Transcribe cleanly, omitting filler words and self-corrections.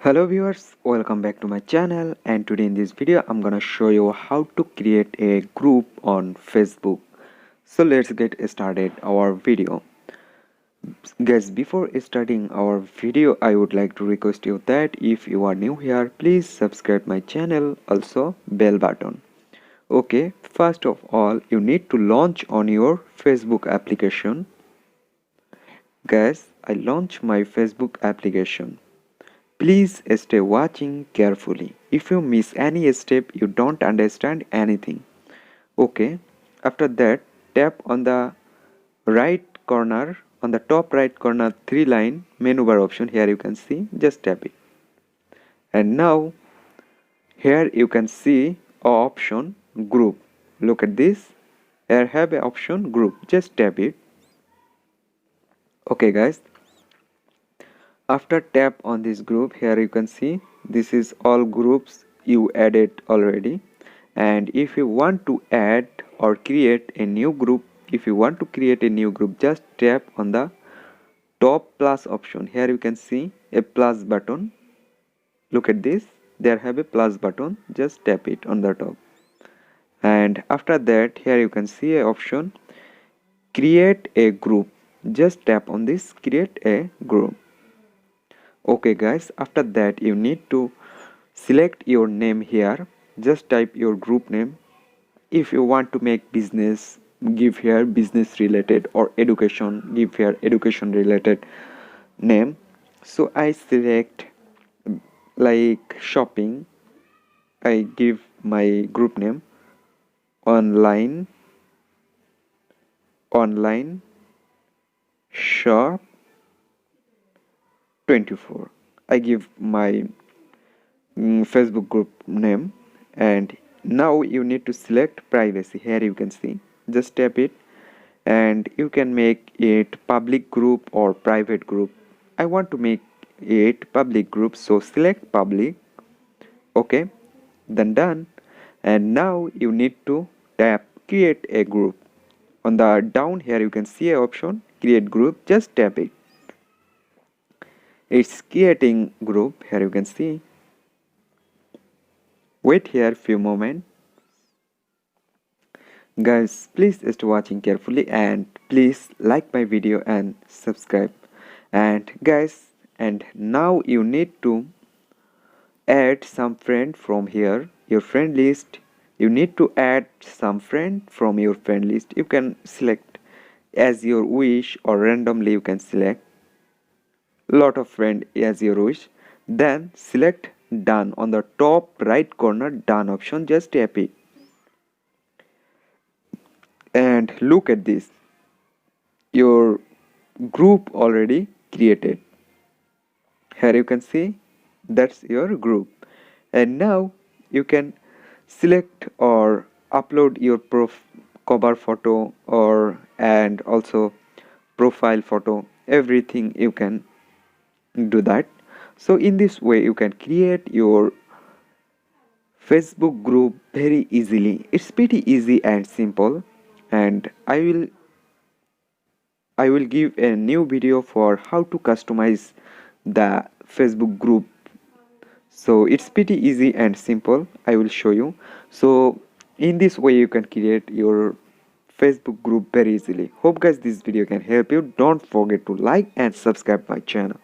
Hello viewers, welcome back to my channel, and today in this video I'm gonna show you how to create a group on Facebook. So let's get started our video. Guys, before starting our video I would like to request you that if you are new here, please subscribe my channel, also bell button. Okay, first of all you need to launch on your Facebook application. Guys, I launch my Facebook application. Please stay watching carefully. If you miss any step, you don't understand anything. Okay, after that, tap on the right corner, on the top right corner, three line menu bar option. Here you can see, just tap it. And now, here you can see a option group. Look at this. Here have a option group. Just tap it. Okay, guys. After tap on this group, here you can see this is all groups you added already. And if you want to add or create a new group, just tap on the top plus option. Here you can see a plus button. Look at this, there have a plus button, just tap it on the top. And after that, here you can see a option create a group. Just tap on this create a group. Okay guys, after that you need to select your name here. Just type your group name. If you want to make business, give here business related, or education, give here education related name. So I select like shopping. I give my group name online shop 24. I give my Facebook group name. And now you need to select privacy. Here you can see, just tap it, and you can make it public group or private group. I want to make it public group, so select public. Okay, then done. And now you need to tap create a group. On the down here you can see a option create group. Just tap it. It's creating group. Here you can see. Wait here few moments. Guys, please stay watching carefully, and please like my video and subscribe. And guys, and now you need to add some friend from here, your friend list. You need to add some friend from your friend list. You can select as your wish, or randomly you can select lot of friend as your wish. Then select done on the top right corner, done option. Just tap it. And look at this, your group already created. Here you can see that's your group. And now you can select or upload your cover photo, or and also profile photo, everything you can do that. So in this way you can create your Facebook group very easily. It's pretty easy and simple. And I will give a new video for how to customize the Facebook group. So it's pretty easy and simple. I will show you. So in this way you can create your Facebook group very easily. Hope guys this video can help you. Don't forget to like and subscribe my channel.